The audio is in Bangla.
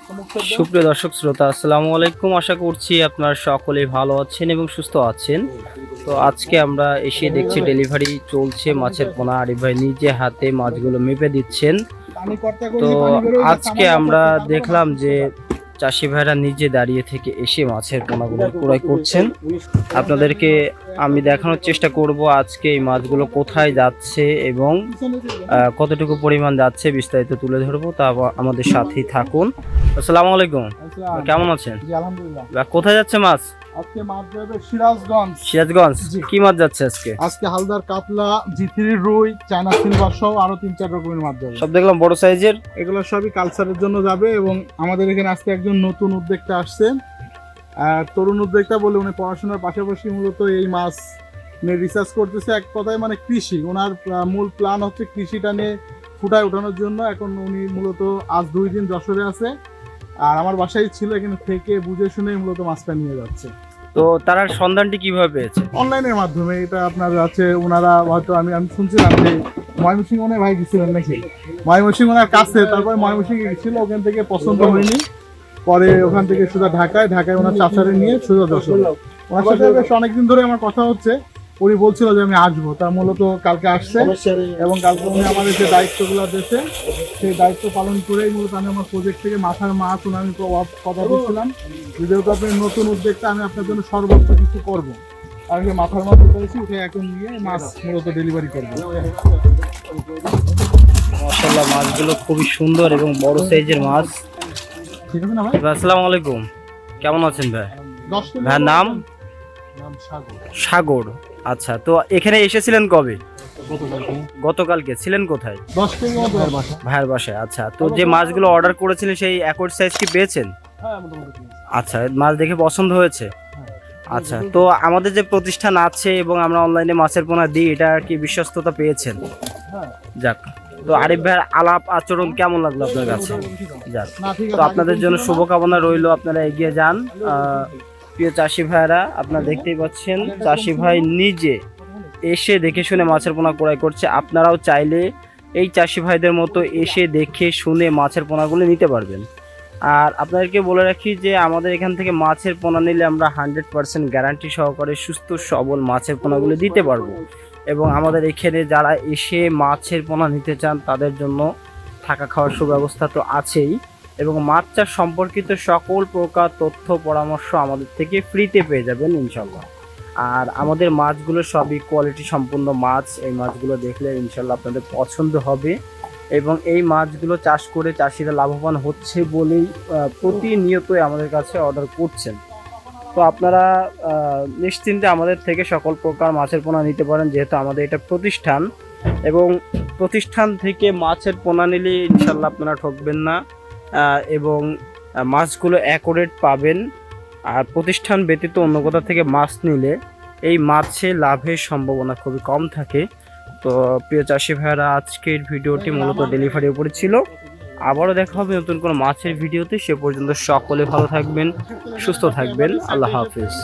সুপ্রিয় দর্শক শ্রোতা, আসসালামু আলাইকুম। আশা করছি আপনারা সকলেই ভালো আছেন এবং সুস্থ আছেন। তো আজকে আমরা এসে দেখছি ডেলিভারি চলছে মাছের পোনা। আরিফ ভাই নিজে হাতে মাছগুলো মেপে দিচ্ছেন। তো আজকে আমরা দেখলাম যে চাষি ভাইরা নিজে দাঁড়িয়ে থেকে এসে মাছের পোনাগুলো ক্রয় করছেন। আপনাদেরকে আমি দেখানোর চেষ্টা করব আজকে এই মাছগুলো কোথায় যাচ্ছে এবং কতটুকু পরিমাণ যাচ্ছে বিস্তারিত তুলে ধরবো। তা আমাদের সাথেই থাকুন। আসসালামু আলাইকুম, কেমন আছেন? জি আলহামদুলিল্লাহ। কোথায় যাচ্ছে মাছ? আজকে মাছ যাবে সিরাজগঞ্জ। সিরাজগঞ্জ। জি। কি মাছ যাচ্ছে আজকে? আজকে হালদার কাতলা, জিথিরি রুই, চায়না সিলভার সহ আরো 3-4 রকমের মাছ যাবে। সব দেখলাম বড় সাইজের। এগুলো সবই কালচারের জন্য যাবে এবং আমাদের এখানে আজকে একজন নতুন উদ্যোক্তা আসছে। তরুণ উদ্যোক্তা বলে উনি পড়াশোনার পাশাপাশি মূলত এই মাছ নিয়ে রিসার্চ করতেছে। এক কথায় মানে কৃষি, ওনার মূল প্ল্যান হচ্ছে কৃষিটা নিয়ে ফুটায় ওঠানোর জন্য। এখন উনি মূলত আজ 2 দিন যশোরে আছে, আর আমার বাসায় ছিল, এখানে থেকে বুঝে শুনে মূলত মাছটা নিয়ে যাচ্ছে। তো তারা সন্ধানটি কিভাবে পেয়েছে? অনলাইনের মাধ্যমে। এটা আপনার আছে, ওনারা হয়তো আমি শুনছিলাম যে ময়মনসিংহ ওনার ভাই গেছিলেন নাকি, ময়মনসিংহ ওনার কাছে, তারপরে ময়মনসিংহে গেছিল, ওখান থেকে পছন্দ হয়নি, পরে ওখান থেকে সোজা ঢাকায় ওনার চাচারে নিয়ে সোজা যশোর। ওনার সাথে বেশ অনেকদিন ধরে আমার কথা হচ্ছে। উনি বলছিল যে আমি আসবো, তার মূলত কালকে আসছে এবং কালকে উনি আমাদের যে দায়িত্বগুলো দিয়েছে সেই দায়িত্ব পালন করেই মূলত আমি আমার প্রজেক্ট থেকে মাথার মাছ আমি কথা দিচ্ছিলাম, যেহেতু আপনি নতুন উদ্যোগটা, আমি আপনার জন্য সর্বোচ্চ কিছু করবো। আর যে মাথার মাছ উঠেছি, উঠে এখন নিয়ে মাছ মূলত ডেলিভারি করবো। মাশাআল্লাহ, মাছগুলো খুবই সুন্দর এবং বড় সাইজের মাছ। ঠিক আছে না ভাই? আসসালামু আলাইকুম, কেমন আছেন ভাই? 10 কেজি ভাইয়ের নাম? সাগর। সাগর। আচ্ছা, তো এখানে এসেছিলেন কবে? গতকালকে। ছিলেন কোথায়? 10 কেজি মতো বাসা। ভাইয়ের বাসায়। আচ্ছা, তো যে মাছগুলো অর্ডার করেছিলেন সেই একই সাইজ কি পেয়েছেন? হ্যাঁ মোটামুটি। আচ্ছা, মাছ দেখে পছন্দ হয়েছে। আচ্ছা, তো আমাদের যে প্রতিষ্ঠান আছে এবং আমরা অনলাইনে মাছের পোনা দিই, এটা কি বিশ্বস্ততা পেয়েছেন? হ্যাঁ। যাক, তো আরিফ ভাইয়ের আলাপ আচরণ কেমন লাগলো আপনার কাছে? যাক, না ঠিক তো আছে। আপনাদের জন্য শুভকামনা রইলো, আপনারা এগিয়ে যান। প্রিয় চাষি ভাইরা, আপনারা দেখতেই পাচ্ছেন চাষি ভাই নিজে এসে দেখে শুনে মাছের পোনা ক্রয় করছে। আপনারাও চাইলে এই চাষি ভাইদের মতো এসে দেখে শুনে মাছের পোনাগুলো নিতে পারবেন। আর আপনাদেরকে বলে রাখি যে আমাদের এখান থেকে মাছের পোনা নিলে আমরা 100% গ্যারান্টি সহকারে সুস্থ সবল মাছের পোনাগুলো দিতে পারবো। এবং আমাদের এখানে যারা এসে মাছের পোনা নিতে চান তাদের জন্য থাকা খাওয়ার সুব্যবস্থা তো আছেই, এবং মাছ চাষ সম্পর্কিত সকল প্রকার তথ্য পরামর্শ আমাদের থেকে ফ্রিতে পেয়ে যাবেন ইনশাল্লাহ। আর আমাদের মাছগুলো সবই কোয়ালিটি সম্পন্ন মাছ। এই মাছগুলো দেখলে ইনশাল্লাহ আপনাদের পছন্দ হবে, এবং এই মাছগুলো চাষ করে চাষিরা লাভবান হচ্ছে বলেই প্রতিনিয়তই আমাদের কাছে অর্ডার করছেন। তো আপনারা নিশ্চিন্তে আমাদের থেকে সকল প্রকার মাছের পোনা নিতে পারেন, যেহেতু আমাদের এটা প্রতিষ্ঠান, এবং প্রতিষ্ঠান থেকে মাছের পোনা নিলে ইনশাল্লাহ আপনারা ঠকবেন না এবং মাছগুলো অ্যাকুরেট পাবেন। আর প্রতিষ্ঠান ব্যতীত অন্য কোথা থেকে মাছ নিলে এই মাছে লাভের সম্ভাবনা খুবই কম থাকে। তো প্রিয় চাষি ভাইয়েরা, আজকের ভিডিওটি মূলত ডেলিভারির উপরে ছিল। আবারও দেখা হবে নতুন কোনো মাছের ভিডিওতে। সে পর্যন্ত সকলে ভালো থাকবেন, সুস্থ থাকবেন। আল্লাহ হাফেজ।